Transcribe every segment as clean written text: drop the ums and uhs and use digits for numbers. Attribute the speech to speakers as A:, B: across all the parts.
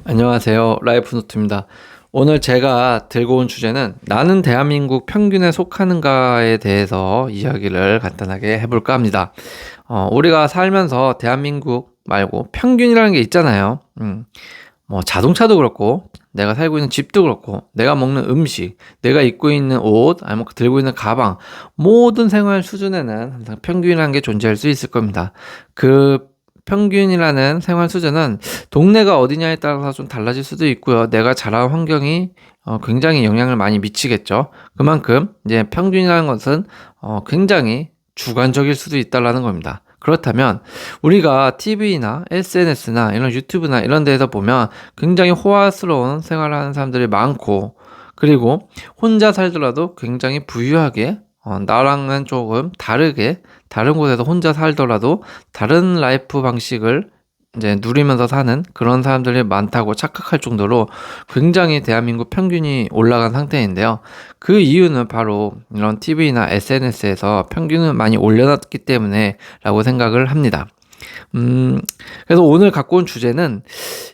A: 안녕하세요. 라이프노트입니다. 오늘 제가 들고 온 주제는 나는 대한민국 평균에 속하는가에 대해서 이야기를 간단하게 해볼까 합니다. 우리가 살면서 대한민국 말고 평균이라는 게 있잖아요. 뭐 자동차도 그렇고 내가 살고 있는 집도 그렇고 내가 먹는 음식, 내가 입고 있는 옷, 아니면 들고 있는 가방, 모든 생활 수준에는 항상 평균이라는 게 존재할 수 있을 겁니다. 그 평균이라는 생활 수준은 동네가 어디냐에 따라서 좀 달라질 수도 있고요. 내가 자란 환경이 굉장히 영향을 많이 미치겠죠. 그만큼 이제 평균이라는 것은 굉장히 주관적일 수도 있다라는 겁니다. 그렇다면 우리가 TV나 SNS나 이런 유튜브나 이런 데서 보면 굉장히 호화스러운 생활을 하는 사람들이 많고, 그리고 혼자 살더라도 굉장히 부유하게 나랑은 조금 다르게 다른 곳에서 혼자 살더라도 다른 라이프 방식을 이제 누리면서 사는 그런 사람들이 많다고 착각할 정도로 굉장히 대한민국 평균이 올라간 상태인데요. 그 이유는 바로 이런 TV나 SNS에서 평균을 많이 올려놨기 때문에 라고 생각을 합니다. 그래서 오늘 갖고 온 주제는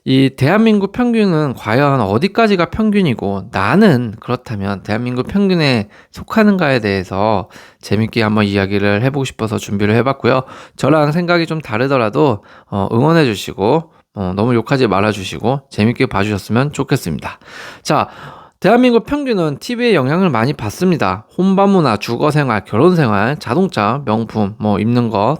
A: 이 대한민국 평균은 과연 어디까지가 평균이고 나는 그렇다면 대한민국 평균에 속하는가에 대해서 재밌게 한번 이야기를 해보고 싶어서 준비를 해봤고요. 저랑 생각이 좀 다르더라도 응원해 주시고 너무 욕하지 말아 주시고 재밌게 봐주셨으면 좋겠습니다. 자, 대한민국 평균은 TV의 영향을 많이 받습니다. 혼밥 문화, 주거 생활, 결혼 생활, 자동차, 명품, 뭐 입는 거,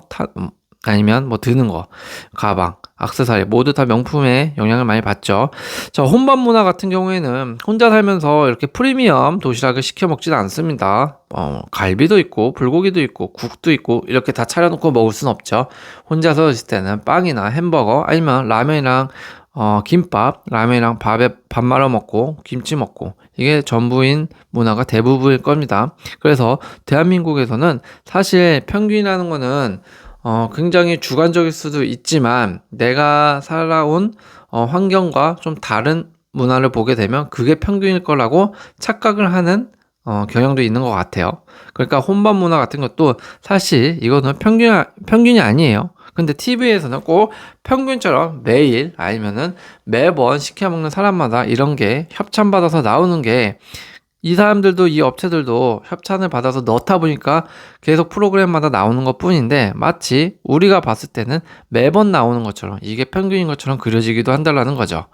A: 아니면 뭐 드는 거, 가방, 액세서리 모두 다 명품에 영향을 많이 받죠. 자, 혼밥 문화 같은 경우에는 혼자 살면서 이렇게 프리미엄 도시락을 시켜 먹지는 않습니다. 갈비도 있고 불고기도 있고 국도 있고 이렇게 다 차려놓고 먹을 순 없죠. 혼자서 있을 때는 빵이나 햄버거 아니면 라면이랑 김밥, 라면이랑 밥에 밥 말아 먹고 김치 먹고 이게 전부인 문화가 대부분일 겁니다. 그래서 대한민국에서는 사실 평균이라는 거는 굉장히 주관적일 수도 있지만 내가 살아온 환경과 좀 다른 문화를 보게 되면 그게 평균일 거라고 착각을 하는 경향도 있는 것 같아요. 그러니까 혼밥 문화 같은 것도 사실 이거는 평균이 아니에요. 근데 TV에서는 꼭 평균처럼 매일 아니면은 매번 시켜 먹는 사람마다 이런 게 협찬받아서 나오는 게, 이 사람들도 이 업체들도 협찬을 받아서 넣다 보니까 계속 프로그램마다 나오는 것 뿐인데 마치 우리가 봤을 때는 매번 나오는 것처럼 이게 평균인 것처럼 그려지기도 한다라는 거죠.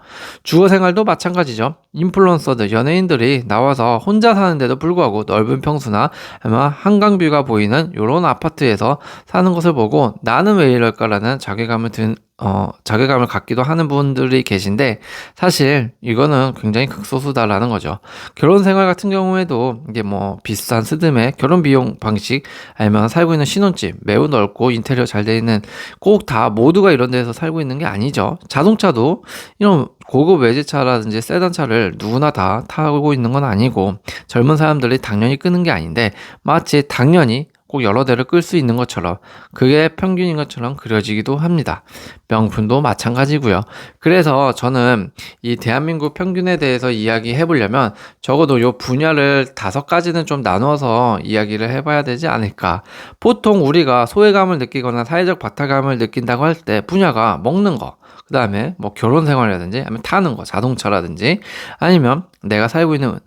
A: 주거 생활도 마찬가지죠. 인플루언서들, 연예인들이 나와서 혼자 사는데도 불구하고 넓은 평수나 아마 한강뷰가 보이는 이런 아파트에서 사는 것을 보고 나는 왜 이럴까라는 자괴감을 갖기도 하는 분들이 계신데 사실 이거는 굉장히 극소수다라는 거죠. 결혼 생활 같은 경우에도 이게 뭐 비싼 스드메 결혼 비용 방식 아니면 살고 있는 신혼집 매우 넓고 인테리어 잘 돼 있는, 꼭 다 모두가 이런 데서 살고 있는 게 아니죠. 자동차도 이런 고급 외제차라든지 세단차를 누구나 다 타고 있는 건 아니고 젊은 사람들이 당연히 끄는 게 아닌데 마치 당연히 꼭 여러 대를 끌 수 있는 것처럼 그게 평균인 것처럼 그려지기도 합니다. 명품도 마찬가지고요. 그래서 저는 이 대한민국 평균에 대해서 이야기해 보려면 적어도 요 분야를 5가지는 좀 나눠서 이야기를 해봐야 되지 않을까. 보통 우리가 소외감을 느끼거나 사회적 박탈감을 느낀다고 할 때 분야가 먹는 거, 그 다음에 뭐 결혼 생활이라든지 아니면 타는 거, 자동차라든지 아니면 내가 살고 있는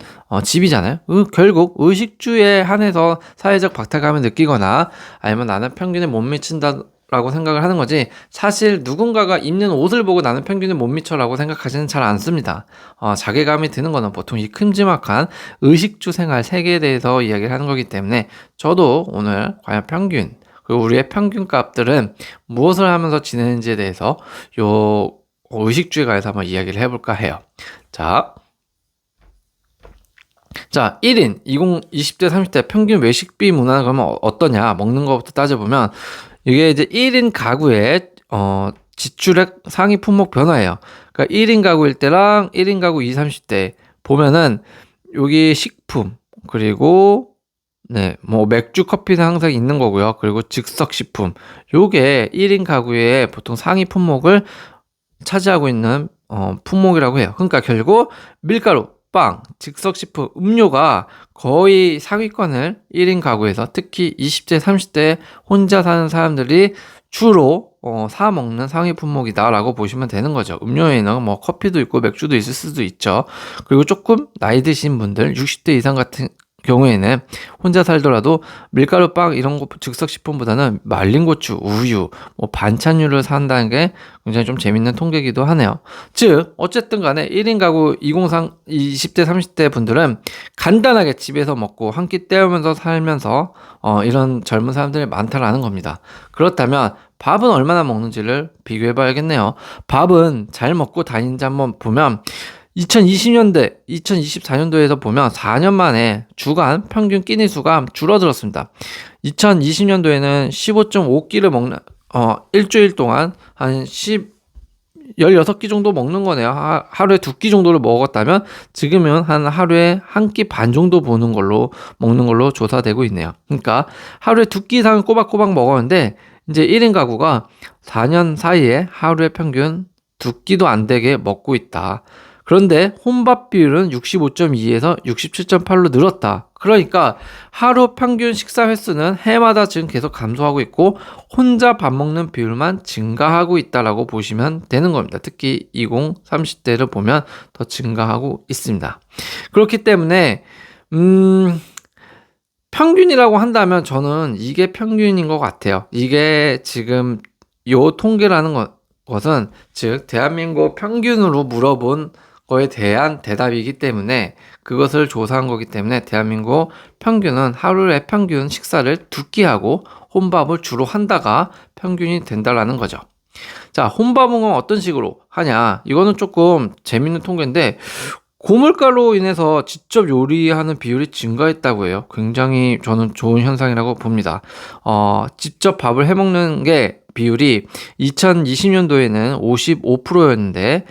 A: 집이잖아요. 결국 의식주에 한해서 사회적 박탈감을 느끼거나 아니면 나는 평균에 못 미친다 라고 생각을 하는 거지, 사실 누군가가 입는 옷을 보고 나는 평균에 못 미쳐라고 생각하지는 잘 않습니다. 자괴감이 드는 거는 보통 이 큼지막한 의식주 생활 세계에 대해서 이야기를 하는 거기 때문에 저도 오늘 과연 평균, 그리고 우리의 평균 값들은 무엇을 하면서 지내는지에 대해서 요 의식주에 관해서 한번 이야기를 해볼까 해요. 자, 1인 20대 30대 평균 외식비 문화는 그러면 어떠냐, 먹는 것부터 따져보면 이게 이제 1인 가구의 지출의 상위 품목 변화예요. 그러니까 1인 가구일 때랑 1인 가구 20, 30대 보면은 여기 식품, 그리고 네, 뭐 맥주, 커피는 항상 있는 거고요. 그리고 즉석식품, 요게 1인 가구의 보통 상위 품목을 차지하고 있는 품목이라고 해요. 그러니까 결국 밀가루, 빵, 즉석식품, 음료가 거의 상위권을 1인 가구에서 특히 20대, 30대 혼자 사는 사람들이 주로 사 먹는 상위 품목이다라고 보시면 되는 거죠. 음료에는 뭐 커피도 있고 맥주도 있을 수도 있죠. 그리고 조금 나이 드신 분들 60대 이상 같은 경우에는 혼자 살더라도 밀가루 빵 이런 거 즉석식품보다는 말린 고추, 우유, 뭐 반찬류를 산다는 게 굉장히 좀 재밌는 통계이기도 하네요. 즉 어쨌든 간에 1인 가구 20대 30대 분들은 간단하게 집에서 먹고 한 끼 때우면서 살면서 이런 젊은 사람들이 많다라는 겁니다. 그렇다면 밥은 얼마나 먹는지를 비교해 봐야겠네요. 밥은 잘 먹고 다니는지 한번 보면 2020년대, 2024년도에서 보면 4년 만에 주간 평균 끼니 수가 줄어들었습니다. 2020년도에는 15.5끼를 먹는, 일주일 동안 한 16끼 정도 먹는 거네요. 하루에 2끼 정도를 먹었다면 지금은 한 하루에 1끼 반 정도 먹는 걸로 조사되고 있네요. 그러니까 하루에 2끼 이상 꼬박꼬박 먹었는데 이제 1인 가구가 4년 사이에 하루에 평균 2끼도 안 되게 먹고 있다. 그런데 혼밥 비율은 65.2에서 67.8로 늘었다. 그러니까 하루 평균 식사 횟수는 해마다 지금 계속 감소하고 있고 혼자 밥 먹는 비율만 증가하고 있다라고 보시면 되는 겁니다. 특히 20, 30대를 보면 더 증가하고 있습니다. 그렇기 때문에 평균이라고 한다면 저는 이게 평균인 것 같아요. 이게 지금 요 통계라는 것은 즉 대한민국 평균으로 물어본 거에 대한 대답이기 때문에 그것을 조사한 거기 때문에 대한민국 평균은 하루에 평균 식사를 2끼 하고 혼밥을 주로 한다가 평균이 된다라는 거죠. 자, 혼밥은 어떤 식으로 하냐? 이거는 조금 재밌는 통계인데 고물가로 인해서 직접 요리하는 비율이 증가했다고 해요. 굉장히 저는 좋은 현상이라고 봅니다. 직접 밥을 해 먹는 게 비율이 2020년도에는 55%였는데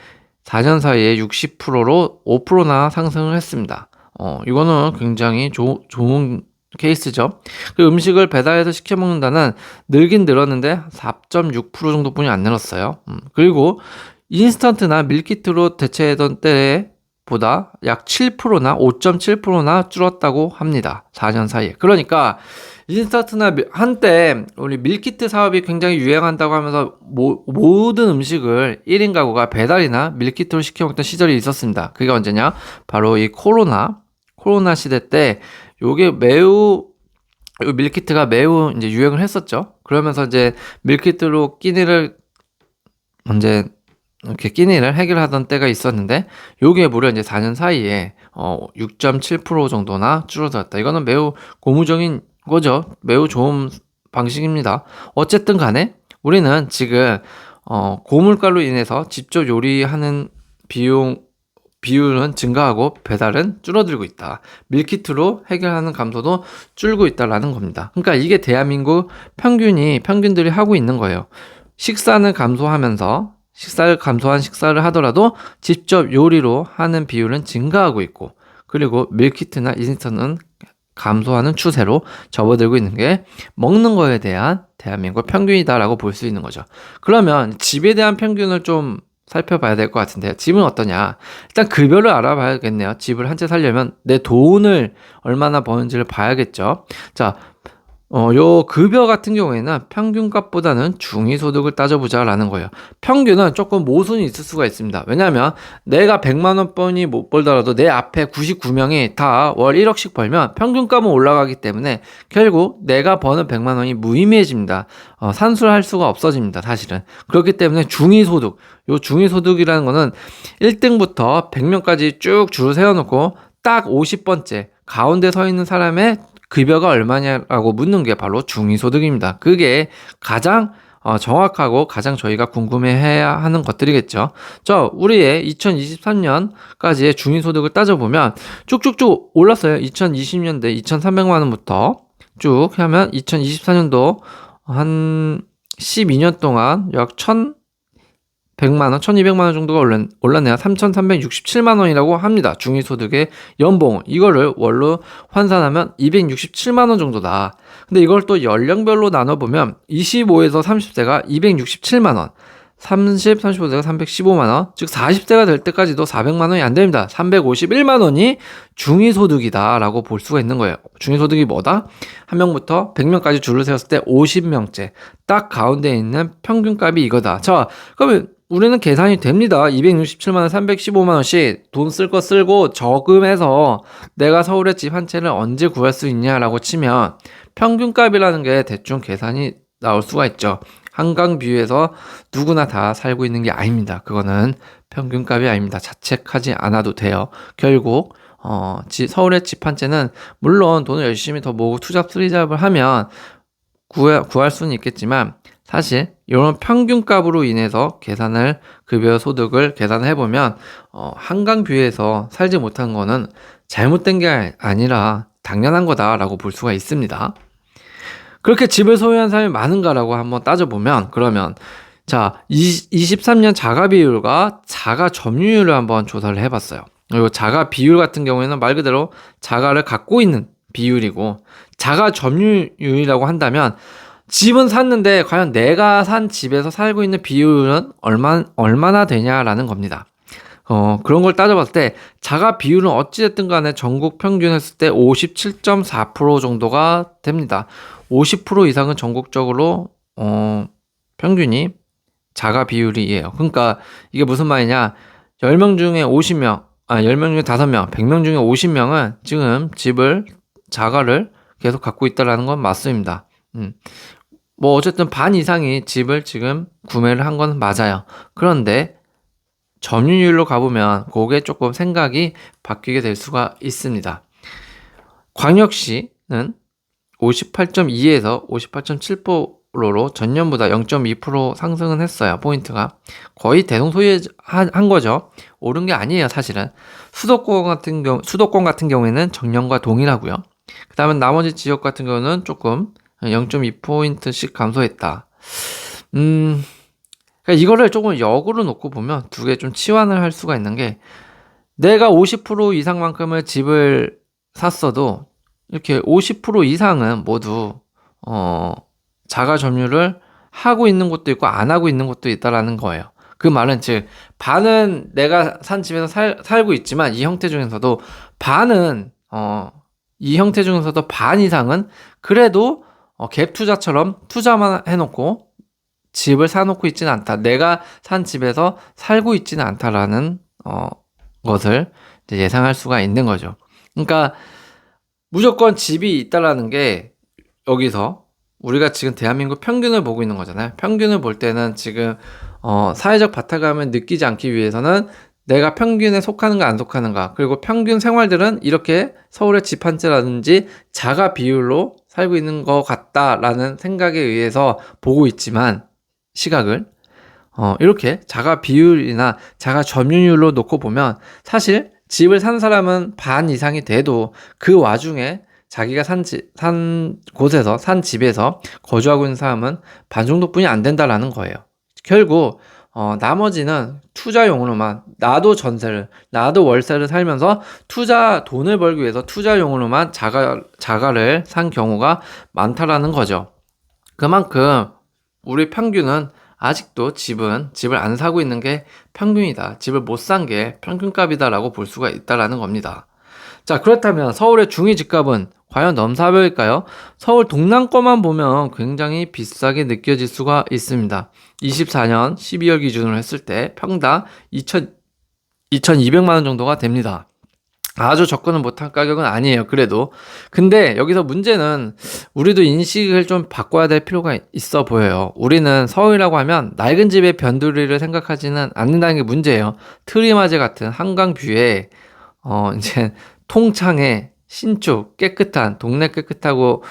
A: 4년 사이에 60%로 5%나 상승을 했습니다. 이거는 굉장히 좋은 케이스죠. 그 음식을 배달해서 시켜 먹는다는 늘긴 늘었는데 4.6% 정도뿐이 안 늘었어요. 그리고 인스턴트나 밀키트로 대체하던 때보다 약 7%나 5.7%나 줄었다고 합니다. 4년 사이에. 그러니까 인스턴트나 한때 우리 밀키트 사업이 굉장히 유행한다고 하면서 모든 음식을 1인 가구가 배달이나 밀키트로 시켜 먹던 시절이 있었습니다. 그게 언제냐? 바로 이 코로나 시대 때 요게 밀키트가 매우 이제 유행을 했었죠. 그러면서 이제 밀키트로 이렇게 끼니를 해결하던 때가 있었는데 요게 무려 이제 4년 사이에 6.7% 정도나 줄어들었다. 이거는 매우 고무적인 거죠. 매우 좋은 방식입니다. 어쨌든 간에 우리는 지금 고물가로 인해서 직접 요리하는 비율은 증가하고 배달은 줄어들고 있다. 밀키트로 해결하는 감소도 줄고 있다라는 겁니다. 그러니까 이게 대한민국 평균들이 하고 있는 거예요. 식사는 감소하면서 감소한 식사를 하더라도 직접 요리로 하는 비율은 증가하고 있고 그리고 밀키트나 인스턴트는 감소하는 추세로 접어들고 있는 게 먹는 거에 대한 대한민국 평균이다라고 볼 수 있는 거죠. 그러면 집에 대한 평균을 좀 살펴봐야 될 것 같은데요. 집은 어떠냐? 일단 급여를 알아봐야겠네요. 집을 한 채 살려면 내 돈을 얼마나 버는지를 봐야겠죠. 자, 요 급여 같은 경우에는 평균값보다는 중위소득을 따져보자라는 거예요. 평균은 조금 모순이 있을 수가 있습니다. 왜냐하면 내가 100만 원뿐이 못 벌더라도 내 앞에 99명이 다 월 1억씩 벌면 평균값은 올라가기 때문에 결국 내가 버는 100만 원이 무의미해집니다. 산술할 수가 없어집니다. 사실은. 그렇기 때문에 요 중위소득이라는 거는 1등부터 100명까지 쭉 줄을 세워놓고 딱 50번째 가운데 서 있는 사람의 급여가 얼마냐라고 묻는 게 바로 중위소득입니다. 그게 가장 정확하고 가장 저희가 궁금해해야 하는 것들이겠죠. 우리의 2023년까지의 중위소득을 따져보면 쭉쭉쭉 올랐어요. 2020년대 2,300만 원부터 쭉 하면 2024년도 한 12년 동안 약 1,100만 원, 1,200만 원 정도가 올랐네요. 3,367만 원이라고 합니다. 중위소득의 연봉. 이거를 월로 환산하면 267만 원 정도다. 근데 이걸 또 연령별로 나눠보면 25에서 30세가 267만 원, 30, 35세가 315만 원, 즉 40세가 될 때까지도 400만 원이 안 됩니다. 351만 원이 중위소득이다라고 볼 수가 있는 거예요. 중위소득이 뭐다? 한 명부터 100명까지 줄을 세웠을 때 50명째 딱 가운데 있는 평균값이 이거다. 자, 그러면 우리는 계산이 됩니다. 267만 원, 315만 원씩 돈 쓸 거 쓰고 저금해서 내가 서울에 집 한 채를 언제 구할 수 있냐라고 치면 평균값이라는 게 대충 계산이 나올 수가 있죠. 한강 뷰에서 누구나 다 살고 있는 게 아닙니다. 그거는 평균값이 아닙니다. 자책하지 않아도 돼요. 결국 서울의 집 한 채는 물론 돈을 열심히 더 모으고 투잡 쓰리잡을 하면 구할 수는 있겠지만 사실 이런 평균값으로 인해서 급여 소득을 계산을 해보면 한강 뷰에서 살지 못한 거는 잘못된 게 아니라 당연한 거다라고 볼 수가 있습니다. 그렇게 집을 소유한 사람이 많은가라고 한번 따져보면 그러면 자 23년 자가 비율과 자가 점유율을 한번 조사를 해봤어요. 그리고 자가 비율 같은 경우에는 말 그대로 자가를 갖고 있는 비율이고 자가 점유율이라고 한다면 집은 샀는데 과연 내가 산 집에서 살고 있는 비율은 얼마나 되냐라는 겁니다. 그런 걸 따져봤을 때 자가 비율은 어찌됐든 간에 전국 평균 했을 때 57.4% 정도가 됩니다. 50% 이상은 전국적으로 평균이 자가 비율이에요. 그러니까 이게 무슨 말이냐? 10명 중에 50명, 10명 중에 5명, 100명 중에 50명은 지금 자가를 계속 갖고 있다라는 건 맞습니다. 뭐 어쨌든 반 이상이 집을 지금 구매를 한 건 맞아요. 그런데 점유율로 가보면 그게 조금 생각이 바뀌게 될 수가 있습니다. 광역시는 58.2에서 58.7%로 전년보다 0.2% 상승은 했어요. 포인트가 거의 대동소이한 거죠. 오른 게 아니에요. 사실은 수도권 같은 경우에는 전년과 동일하고요. 그 다음에 나머지 지역 같은 경우는 조금 0.2포인트씩 감소했다. 그러니까 이거를 조금 역으로 놓고 보면 두 개 좀 치환을 할 수가 있는 게 내가 50% 이상만큼의 집을 샀어도 이렇게 50% 이상은 모두 자가 점유를 하고 있는 곳도 있고 안 하고 있는 곳도 있다라는 거예요. 그 말은 즉 반은 내가 산 집에서 살고 있지만 이 형태 중에서도 반은 이 형태 중에서도 반 이상은 그래도 갭 투자처럼 투자만 해놓고 집을 사놓고 있지는 않다. 내가 산 집에서 살고 있지는 않다라는 것을 이제 예상할 수가 있는 거죠. 그러니까 무조건 집이 있다라는 게 여기서 우리가 지금 대한민국 평균을 보고 있는 거잖아요. 평균을 볼 때는 지금 사회적 바탕감을 느끼지 않기 위해서는 내가 평균에 속하는가 안 속하는가, 그리고 평균 생활들은 이렇게 서울의 집 한 채라든지 자가 비율로 살고 있는 것 같다라는 생각에 의해서 보고 있지만 시각을 이렇게 자가 비율이나 자가 점유율로 놓고 보면 사실 집을 산 사람은 반 이상이 돼도 그 와중에 자기가 산 집에서 거주하고 있는 사람은 반 정도뿐이 안 된다라는 거예요. 결국 나머지는 투자용으로만 나도 월세를 살면서 돈을 벌기 위해서 투자용으로만 자가를 산 경우가 많다라는 거죠. 그만큼 우리 평균은 아직도 집을 안 사고 있는 게 평균이다. 집을 못 산 게 평균값이다라고 볼 수가 있다라는 겁니다. 자, 그렇다면 서울의 중위 집값은 과연 넘사벽일까요? 서울 동남권만 보면 굉장히 비싸게 느껴질 수가 있습니다. 24년 12월 기준으로 했을 때 평당 2,200만 원 정도가 됩니다. 아주 접근은 못한 가격은 아니에요. 그래도. 근데 여기서 문제는 우리도 인식을 좀 바꿔야 될 필요가 있어 보여요. 우리는 서울이라고 하면 낡은 집의 변두리를 생각하지는 않는다는 게 문제예요. 트리마제 같은 한강뷰에 이제 통창에 신축, 깨끗한, 동네 깨끗하고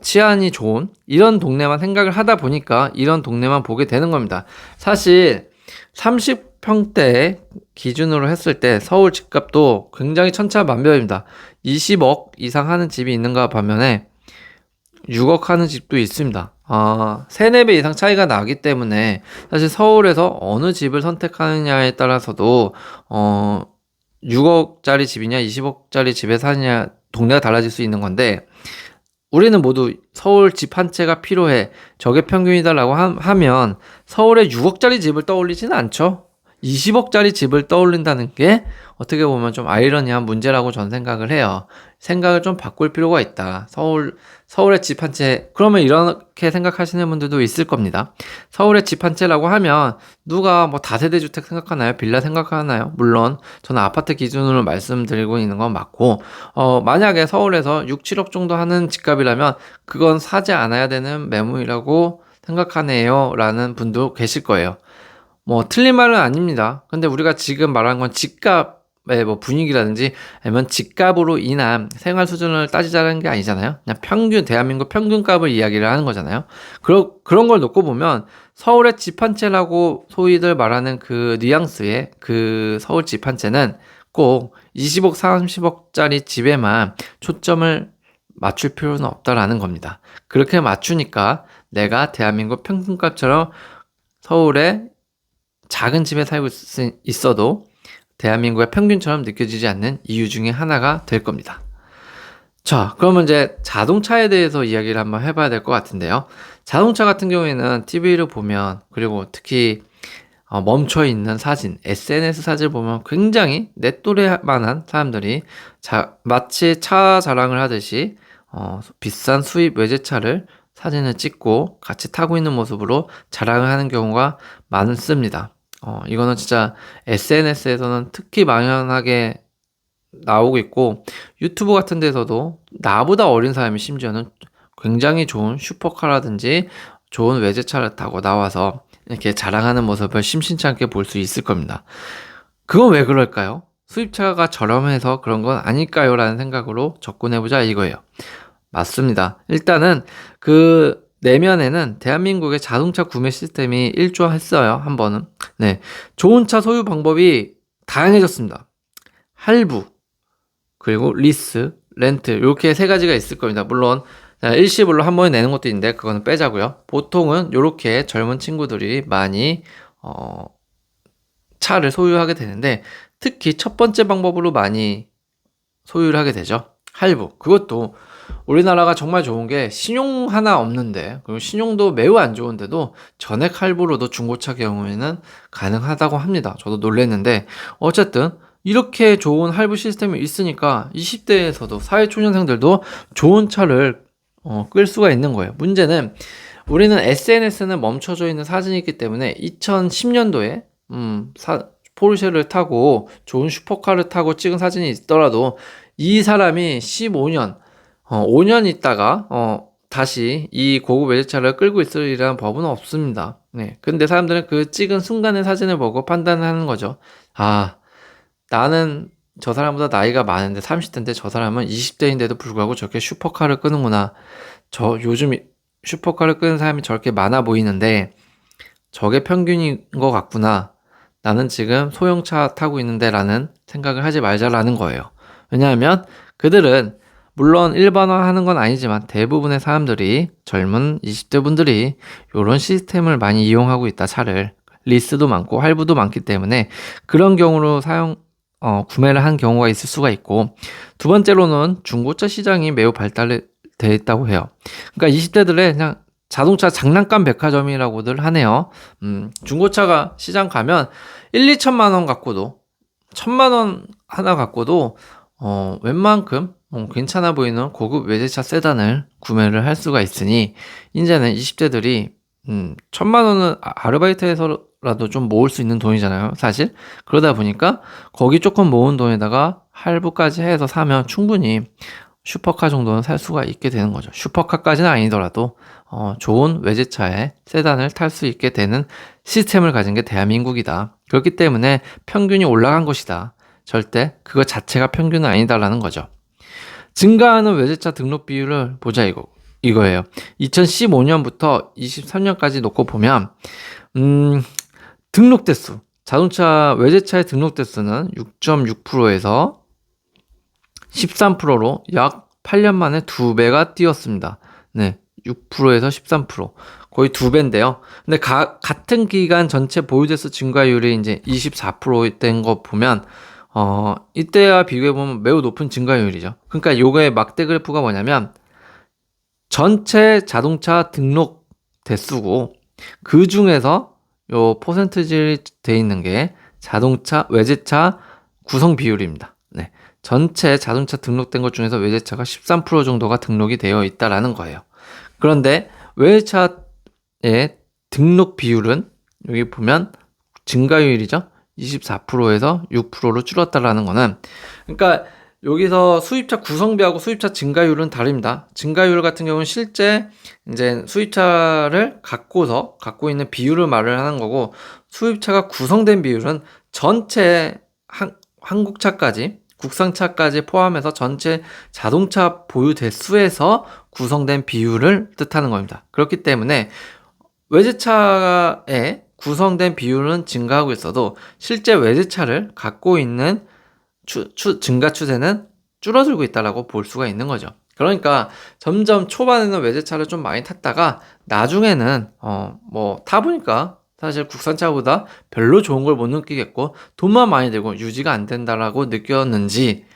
A: 치안이 좋은 이런 동네만 생각을 하다 보니까 이런 동네만 보게 되는 겁니다. 사실 30평대 기준으로 했을 때 서울 집값도 굉장히 천차만별입니다. 20억 이상 하는 집이 있는가 반면에 6억 하는 집도 있습니다. 3, 4배 이상 차이가 나기 때문에 사실 서울에서 어느 집을 선택하느냐에 따라서도 6억짜리 집이냐 20억짜리 집에 사느냐 동네가 달라질 수 있는 건데 우리는 모두 서울 집 한 채가 필요해. 저게 평균이다라고 하면 서울에 6억짜리 집을 떠올리지는 않죠. 20억짜리 집을 떠올린다는 게 어떻게 보면 좀 아이러니한 문제라고 저는 생각을 해요. 생각을 좀 바꿀 필요가 있다. 서울에 집 한 채, 그러면 이렇게 생각하시는 분들도 있을 겁니다. 서울에 집 한 채라고 하면 누가 뭐 다세대 주택 생각하나요? 빌라 생각하나요? 물론 저는 아파트 기준으로 말씀드리고 있는 건 맞고, 만약에 서울에서 6, 7억 정도 하는 집값이라면 그건 사지 않아야 되는 매물이라고 생각하네요. 라는 분도 계실 거예요. 뭐 틀린 말은 아닙니다. 근데 우리가 지금 말한 건 집값의 뭐 분위기라든지 아니면 집값으로 인한 생활 수준을 따지자는 게 아니잖아요. 그냥 대한민국 평균값을 이야기를 하는 거잖아요. 그런 걸 놓고 보면 서울의 집 한 채라고 소위들 말하는 그 뉘앙스의 그 서울 집 한 채는 꼭 20억, 30억짜리 집에만 초점을 맞출 필요는 없다라는 겁니다. 그렇게 맞추니까 내가 대한민국 평균값처럼 서울에 작은 집에 살고 있어도 대한민국의 평균처럼 느껴지지 않는 이유 중에 하나가 될 겁니다. 자, 그러면 이제 자동차에 대해서 이야기를 한번 해봐야 될 것 같은데요. 자동차 같은 경우에는 TV를 보면, 그리고 특히 멈춰있는 사진, SNS 사진을 보면 굉장히 내 또래만한 사람들이 마치 차 자랑을 하듯이 비싼 수입 외제차를 사진을 찍고 같이 타고 있는 모습으로 자랑을 하는 경우가 많습니다. 이거는 진짜 SNS에서는 특히 만연하게 나오고 있고, 유튜브 같은 데서도 나보다 어린 사람이 심지어는 굉장히 좋은 슈퍼카라든지 좋은 외제차를 타고 나와서 이렇게 자랑하는 모습을 심심치 않게 볼 수 있을 겁니다. 그건 왜 그럴까요? 수입차가 저렴해서 그런 건 아닐까요? 라는 생각으로 접근해보자 이거예요. 맞습니다. 일단은 그 내면에는 대한민국의 자동차 구매 시스템이 일조했어요. 한 번은. 네. 좋은 차 소유 방법이 다양해졌습니다. 할부, 그리고 리스, 렌트, 이렇게 세 가지가 있을 겁니다. 물론 일시불로 한 번에 내는 것도 있는데 그거는 빼자고요. 보통은 이렇게 젊은 친구들이 많이 차를 소유하게 되는데, 특히 첫 번째 방법으로 많이 소유를 하게 되죠. 할부. 그것도 우리나라가 정말 좋은 게 신용 하나 없는데, 그리고 신용도 매우 안 좋은데도 전액 할부로도 중고차 경우에는 가능하다고 합니다. 저도 놀랐는데, 어쨌든 이렇게 좋은 할부 시스템이 있으니까 20대에서도 사회초년생들도 좋은 차를 끌 수가 있는 거예요. 문제는 우리는 SNS는 멈춰져 있는 사진이 있기 때문에 2010년도에 포르쉐를 타고 좋은 슈퍼카를 타고 찍은 사진이 있더라도 이 사람이 15년 5년 있다가 다시 이 고급 외제차를 끌고 있으리라는 법은 없습니다. 네. 근데 사람들은 그 찍은 순간의 사진을 보고 판단하는 거죠. 아, 나는 저 사람보다 나이가 많은데 30대인데 저 사람은 20대인데도 불구하고 저렇게 슈퍼카를 끄는구나. 요즘 슈퍼카를 끄는 사람이 저렇게 많아 보이는데 저게 평균인 것 같구나. 나는 지금 소형차 타고 있는데 라는 생각을 하지 말자라는 거예요. 왜냐하면 그들은 물론 일반화하는 건 아니지만 대부분의 사람들이, 젊은 20대 분들이 이런 시스템을 많이 이용하고 있다. 차를 리스도 많고 할부도 많기 때문에 그런 경우로 구매를 한 경우가 있을 수가 있고, 두 번째로는 중고차 시장이 매우 발달되어 있다고 해요. 그러니까 20대들의 그냥 자동차 장난감 백화점이라고들 하네요. 중고차가 시장 가면 1, 2천만 원 갖고도, 1,000만 원 하나 갖고도 웬만큼 괜찮아 보이는 고급 외제차 세단을 구매를 할 수가 있으니, 이제는 20대들이 1,000만 원은 아르바이트에서라도 좀 모을 수 있는 돈이잖아요, 사실. 그러다 보니까 거기 조금 모은 돈에다가 할부까지 해서 사면 충분히 슈퍼카 정도는 살 수가 있게 되는 거죠. 슈퍼카까지는 아니더라도 좋은 외제차의 세단을 탈 수 있게 되는 시스템을 가진 게 대한민국이다. 그렇기 때문에 평균이 올라간 것이다. 절대 그거 자체가 평균은 아니다라는 거죠. 증가하는 외제차 등록 비율을 보자 이거예요. 2015년부터 23년까지 놓고 보면 등록 대수, 자동차 외제차의 등록 대수는 6.6%에서 13%로 약 8년 만에 2배가 뛰었습니다. 네, 6%에서 13%. 거의 2배인데요. 근데 같은 기간 전체 보유 대수 증가율이 이제 24%된 거 보면 이때와 비교해보면 매우 높은 증가율이죠. 그러니까 요거의 막대 그래프가 뭐냐면 전체 자동차 등록 대수고 그 중에서 요 퍼센티지 돼 있는 게 자동차 외제차 구성 비율입니다. 네. 전체 자동차 등록된 것 중에서 외제차가 13% 정도가 등록이 되어 있다라는 거예요. 그런데 외제차의 등록 비율은 여기 보면 증가율이죠. 24%에서 6%로 줄었다라는 거는, 그러니까 여기서 수입차 구성비하고 수입차 증가율은 다릅니다. 증가율 같은 경우는 실제 이제 수입차를 갖고 있는 비율을 말을 하는 거고, 수입차가 구성된 비율은 전체 한국차까지 국산차까지 포함해서 전체 자동차 보유 대수에서 구성된 비율을 뜻하는 겁니다. 그렇기 때문에 외제차의 구성된 비율은 증가하고 있어도 실제 외제차를 갖고 있는 증가 추세는 줄어들고 있다라고 볼 수가 있는 거죠. 그러니까 점점 초반에는 외제차를 좀 많이 탔다가 나중에는 타보니까 사실 국산차보다 별로 좋은 걸 못 느끼겠고 돈만 많이 들고 유지가 안 된다라고 느꼈는지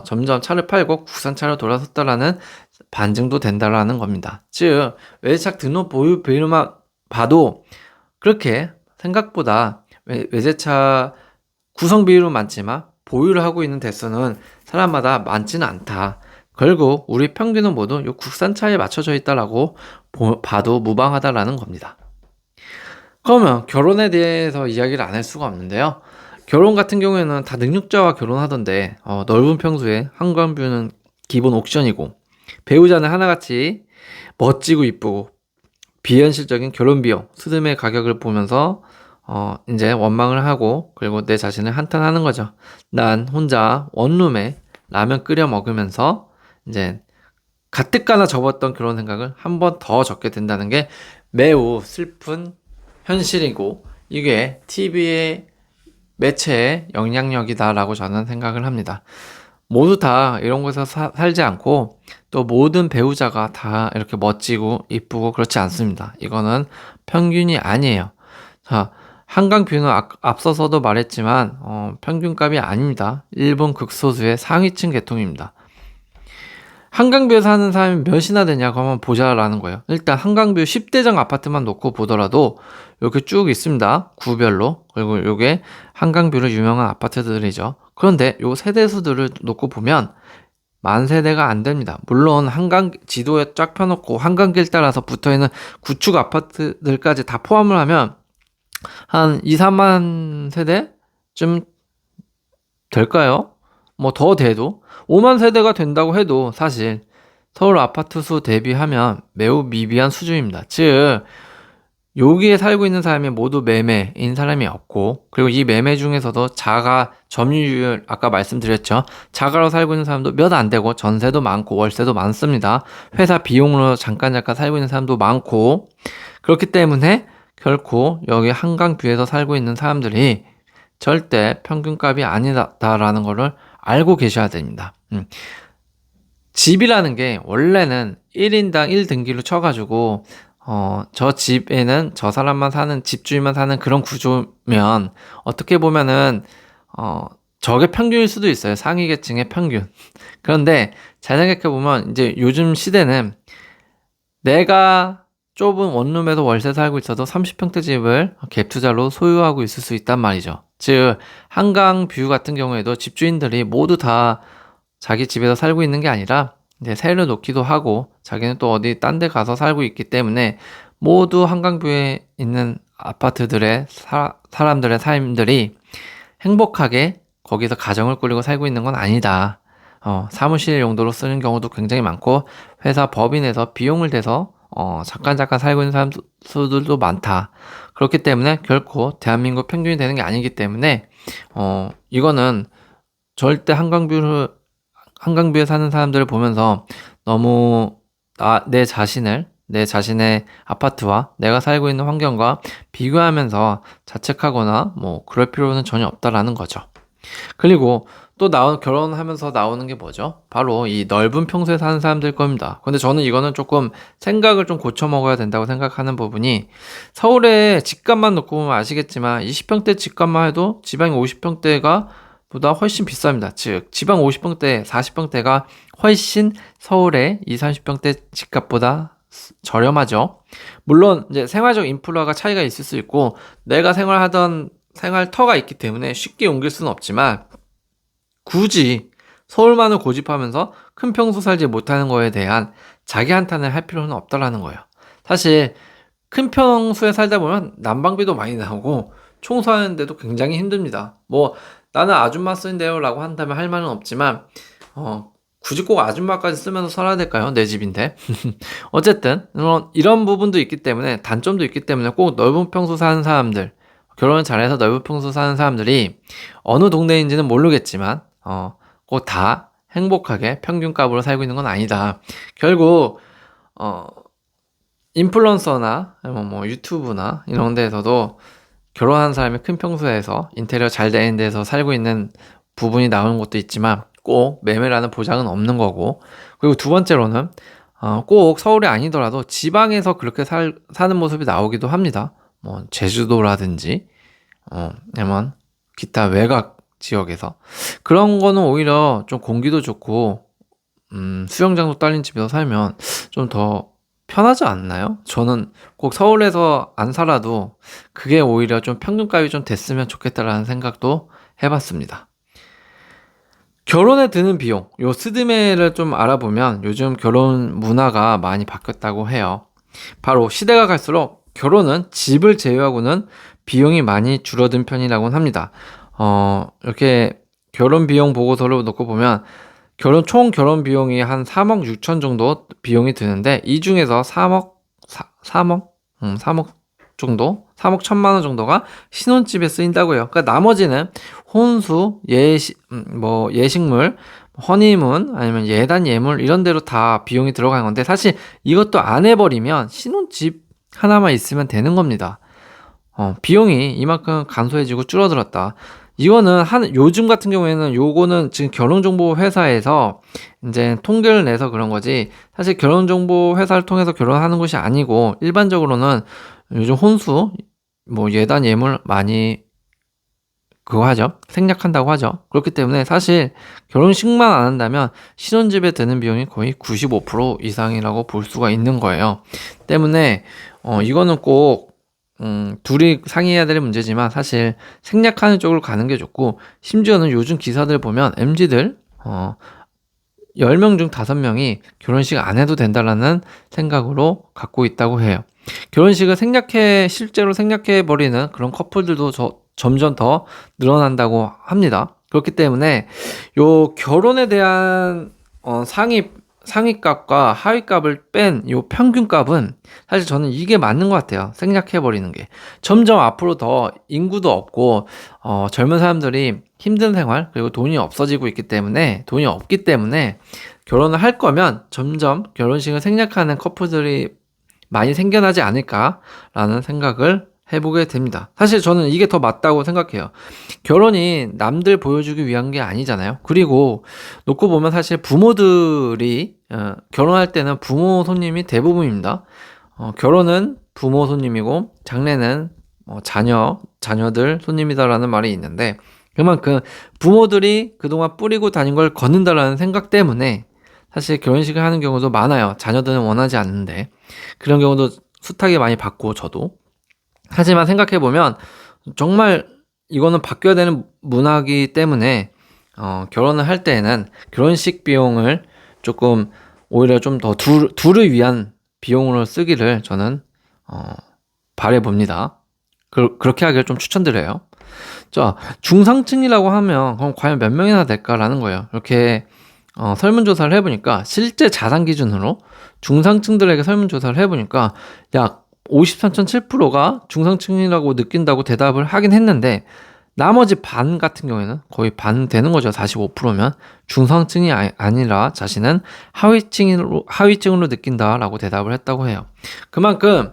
A: 점점 차를 팔고 국산차로 돌아섰다라는 반증도 된다라는 겁니다. 즉 외제차 등록 보유 비율만 봐도 그렇게 생각보다 외제차 구성 비율은 많지만 보유를 하고 있는 대수는 사람마다 많지는 않다. 결국 우리 평균은 모두 이 국산차에 맞춰져 있다라고 봐도 무방하다라는 겁니다. 그러면 결혼에 대해서 이야기를 안 할 수가 없는데요. 결혼 같은 경우에는 다 능력자와 결혼하던데 넓은 평수에 한강뷰는 기본 옵션이고 배우자는 하나같이 멋지고 이쁘고 비현실적인 결혼 비용, 스드메 가격을 보면서 이제 원망을 하고 그리고 내 자신을 한탄하는 거죠. 난 혼자 원룸에 라면 끓여 먹으면서 이제 가뜩가나 접었던 그런 생각을 한 번 더 적게 된다는 게 매우 슬픈 현실이고 이게 TV의 매체의 영향력이다라고 저는 생각을 합니다. 모두 다 이런 곳에서 살지 않고 또 모든 배우자가 다 이렇게 멋지고 이쁘고 그렇지 않습니다. 이거는 평균이 아니에요. 자, 한강뷰는 앞서서도 말했지만 평균값이 아닙니다. 일본 극소수의 상위층 계통입니다. 한강뷰에 사는 사람이 몇이나 되냐고 한번 보자라는 거예요. 일단 한강뷰 10대장 아파트만 놓고 보더라도 이렇게 쭉 있습니다. 구별로. 그리고 이게 한강뷰로 유명한 아파트들이죠. 그런데 요 세대수들을 놓고 보면 만 세대가 안 됩니다. 물론 한강 지도에 쫙 펴놓고 한강길 따라서 붙어있는 구축 아파트들까지 다 포함을 하면 한 2, 3만 세대쯤 될까요? 뭐 더 돼도 5만 세대가 된다고 해도 사실 서울 아파트 수 대비하면 매우 미비한 수준입니다. 즉 여기에 살고 있는 사람이 모두 매매인 사람이 없고 그리고 이 매매 중에서도 자가 점유율 아까 말씀드렸죠. 자가로 살고 있는 사람도 몇 안 되고 전세도 많고 월세도 많습니다. 회사 비용으로 잠깐 살고 있는 사람도 많고 그렇기 때문에 결코 여기 한강뷰에서 살고 있는 사람들이 절대 평균값이 아니다라는 거를 알고 계셔야 됩니다. 집이라는 게 원래는 1인당 1등기로 쳐가지고 저 집에는 저 사람만 사는 집주인만 사는 그런 구조면 어떻게 보면은 저게 평균일 수도 있어요. 상위 계층의 평균. 그런데 잘 생각해보면 이제 요즘 시대는 내가 좁은 원룸에서 월세 살고 있어도 30평대 집을 갭 투자로 소유하고 있을 수 있단 말이죠. 즉 한강 뷰 같은 경우에도 집주인들이 모두 다 자기 집에서 살고 있는 게 아니라 이제 세를 놓기도 하고 자기는 또 어디 딴 데 가서 살고 있기 때문에 모두 한강뷰에 있는 아파트들의 사람들의 삶들이 행복하게 거기서 가정을 꾸리고 살고 있는 건 아니다. 사무실 용도로 쓰는 경우도 굉장히 많고 회사 법인에서 비용을 대서 잠깐 살고 있는 사람 수들도 많다. 그렇기 때문에 결코 대한민국 평균이 되는 게 아니기 때문에 이거는 절대 한강뷰에 사는 사람들을 보면서 너무 내 자신의 아파트와 내가 살고 있는 환경과 비교하면서 자책하거나 뭐 그럴 필요는 전혀 없다라는 거죠. 그리고 또 결혼하면서 나오는 게 뭐죠? 바로 이 넓은 평수에 사는 사람들 겁니다. 근데 저는 이거는 조금 생각을 좀 고쳐 먹어야 된다고 생각하는 부분이 서울의 집값만 놓고 보면 아시겠지만 20평대 집값만 해도 지방이 50평대가 보다 훨씬 비쌉니다. 즉 지방 50평대, 40평대가 훨씬 서울의 20, 30평대 집값보다 저렴하죠. 물론 이제 생활적 인프라가 차이가 있을 수 있고 내가 생활하던 생활터가 있기 때문에 쉽게 옮길 수는 없지만 굳이 서울만을 고집하면서 큰 평수 살지 못하는 거에 대한 자기 한탄을 할 필요는 없다라는 거예요. 사실 큰 평수에 살다 보면 난방비도 많이 나오고 청소하는데도 굉장히 힘듭니다. 뭐 나는 아줌마 쓰는데요 라고 한다면 할 말은 없지만 굳이 꼭 아줌마까지 쓰면서 살아야 될까요? 내 집인데. 어쨌든 이런 부분도 있기 때문에 단점도 있기 때문에 꼭 넓은 평수 사는 사람들, 결혼을 잘해서 넓은 평수 사는 사람들이 어느 동네인지는 모르겠지만 꼭 다 행복하게 평균값으로 살고 있는 건 아니다. 결국 인플루언서나 뭐 유튜브나 이런 데에서도 결혼한 사람이 큰 평수에서 인테리어 잘 되는 데서 살고 있는 부분이 나오는 것도 있지만 꼭 매매라는 보장은 없는 거고, 그리고 두 번째로는 꼭 서울이 아니더라도 지방에서 그렇게 사는 모습이 나오기도 합니다. 뭐 제주도라든지 아니면 기타 외곽 지역에서 그런 거는 오히려 좀 공기도 좋고 수영장도 딸린 집에서 살면 좀 더 편하지 않나요? 저는 꼭 서울에서 안 살아도 그게 오히려 좀 평균값이 좀 됐으면 좋겠다라는 생각도 해봤습니다. 결혼에 드는 비용, 요 스드메를 좀 알아보면 요즘 결혼 문화가 많이 바뀌었다고 해요. 바로 시대가 갈수록 결혼은 집을 제외하고는 비용이 많이 줄어든 편이라고는 합니다. 이렇게 결혼 비용 보고서를 놓고 보면 총 결혼 비용이 한 3억 6천 정도 비용이 드는데 이 중에서 3억 정도, 3억 1천만 원 정도가 신혼집에 쓰인다고 해요. 그러니까 나머지는 혼수, 예식물, 허니문, 아니면 예단 예물 이런 데로 다 비용이 들어가는 건데 사실 이것도 안 해버리면 신혼집 하나만 있으면 되는 겁니다. 비용이 이만큼 간소해지고 줄어들었다. 이거는 요즘 같은 경우에는 요거는 지금 결혼정보 회사에서 이제 통계를 내서 그런 거지 사실 결혼정보 회사를 통해서 결혼하는 것이 아니고 일반적으로는 요즘 혼수, 뭐 예단 예물 많이 그거 하죠. 생략한다고 하죠. 그렇기 때문에 사실 결혼식만 안 한다면 신혼집에 드는 비용이 거의 95% 이상이라고 볼 수가 있는 거예요. 때문에 이거는 꼭 둘이 상의해야 될 문제지만 사실 생략하는 쪽으로 가는 게 좋고, 심지어는 요즘 기사들 보면 MZ들 10명 중 5명이 결혼식 안 해도 된다라는 생각으로 갖고 있다고 해요. 결혼식을 실제로 생략해버리는 그런 커플들도 점점 더 늘어난다고 합니다. 그렇기 때문에 요 결혼에 대한 상위값과 하위값을 뺀 요 평균값은 사실 저는 이게 맞는 것 같아요. 생략해버리는 게. 점점 앞으로 더 인구도 없고, 젊은 사람들이 힘든 생활, 그리고 돈이 없기 때문에 결혼을 할 거면 점점 결혼식을 생략하는 커플들이 많이 생겨나지 않을까라는 생각을 해보게 됩니다. 사실 저는 이게 더 맞다고 생각해요. 결혼이 남들 보여주기 위한 게 아니잖아요. 그리고 놓고 보면 사실 부모들이 결혼할 때는 부모 손님이 대부분입니다. 결혼은 부모 손님이고 장례는 자녀들 손님이다라는 말이 있는데, 그만큼 부모들이 그동안 뿌리고 다닌 걸 걷는다라는 생각 때문에 사실 결혼식을 하는 경우도 많아요. 자녀들은 원하지 않는데 그런 경우도 숱하게 많이 봤고 저도. 하지만 생각해보면 정말 이거는 바뀌어야 되는 문화이기 때문에 결혼을 할 때에는 결혼식 비용을 조금 오히려 좀 더 둘을 위한 비용으로 쓰기를 저는 바라봅니다. 그렇게 하기를 좀 추천드려요. 자, 중상층이라고 하면 그럼 과연 몇 명이나 될까라는 거예요. 이렇게 설문조사를 해보니까 실제 자산 기준으로 중상층들에게 설문조사를 해보니까 약 53.7%가 중상층이라고 느낀다고 대답을 하긴 했는데 나머지 반 같은 경우에는 거의 반 되는 거죠. 45%면 중상층이 아니라 자신은 하위층으로 느낀다라고 대답을 했다고 해요. 그만큼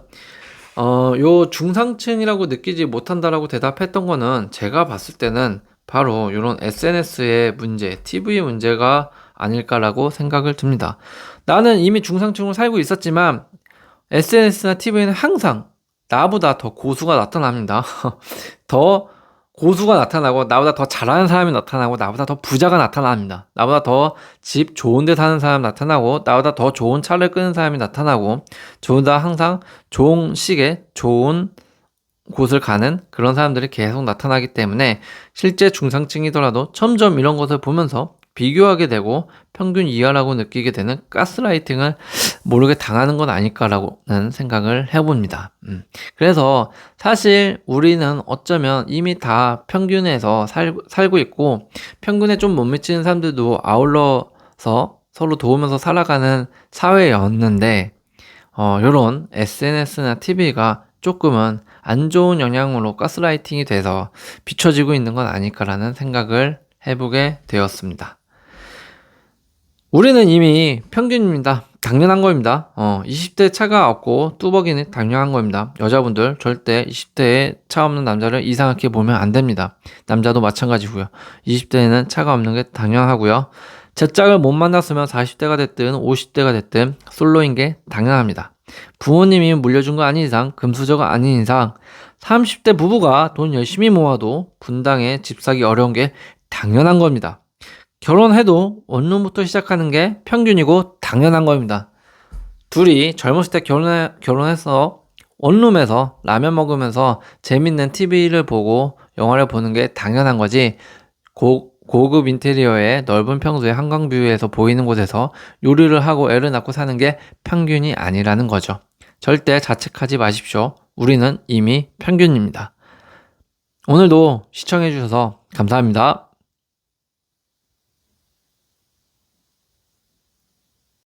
A: 요 중상층이라고 느끼지 못한다라고 대답했던 거는 제가 봤을 때는 바로 이런 SNS의 문제, TV 문제가 아닐까라고 생각을 듭니다. 나는 이미 중상층으로 살고 있었지만 SNS나 TV는 항상 나보다 더 고수가 나타납니다. 더 고수가 나타나고 나보다 더 잘하는 사람이 나타나고 나보다 더 부자가 나타납니다. 나보다 더 집 좋은 데 사는 사람 나타나고 나보다 더 좋은 차를 끄는 사람이 나타나고 저보다 항상 좋은 시계, 좋은 곳을 가는 그런 사람들이 계속 나타나기 때문에 실제 중상층이더라도 점점 이런 것을 보면서 비교하게 되고 평균 이하라고 느끼게 되는 가스라이팅을 모르게 당하는 건 아닐까라고는 생각을 해봅니다. 그래서 사실 우리는 어쩌면 이미 다 평균에서 살고 있고 평균에 좀 못 미치는 사람들도 아울러서 서로 도우면서 살아가는 사회였는데 요런 SNS나 TV가 조금은 안 좋은 영향으로 가스라이팅이 돼서 비춰지고 있는 건 아닐까라는 생각을 해보게 되었습니다. 우리는 이미 평균입니다. 당연한 겁니다. 20대 차가 없고 뚜벅이는 당연한 겁니다. 여자분들 절대 20대에 차 없는 남자를 이상하게 보면 안 됩니다. 남자도 마찬가지고요. 20대에는 차가 없는 게 당연하고요. 제 짝을 못 만났으면 40대가 됐든 50대가 됐든 솔로인 게 당연합니다. 부모님이 물려준 거 아닌 이상, 금수저가 아닌 이상 30대 부부가 돈 열심히 모아도 분당에 집 사기 어려운 게 당연한 겁니다. 결혼해도 원룸부터 시작하는 게 평균이고 당연한 겁니다. 둘이 젊었을 때 결혼해서 원룸에서 라면 먹으면서 재밌는 TV를 보고 영화를 보는 게 당연한 거지. 고급 인테리어에 넓은 평소에 한강뷰에서 보이는 곳에서 요리를 하고 애를 낳고 사는 게 평균이 아니라는 거죠. 절대 자책하지 마십시오. 우리는 이미 평균입니다. 오늘도 시청해주셔서 감사합니다.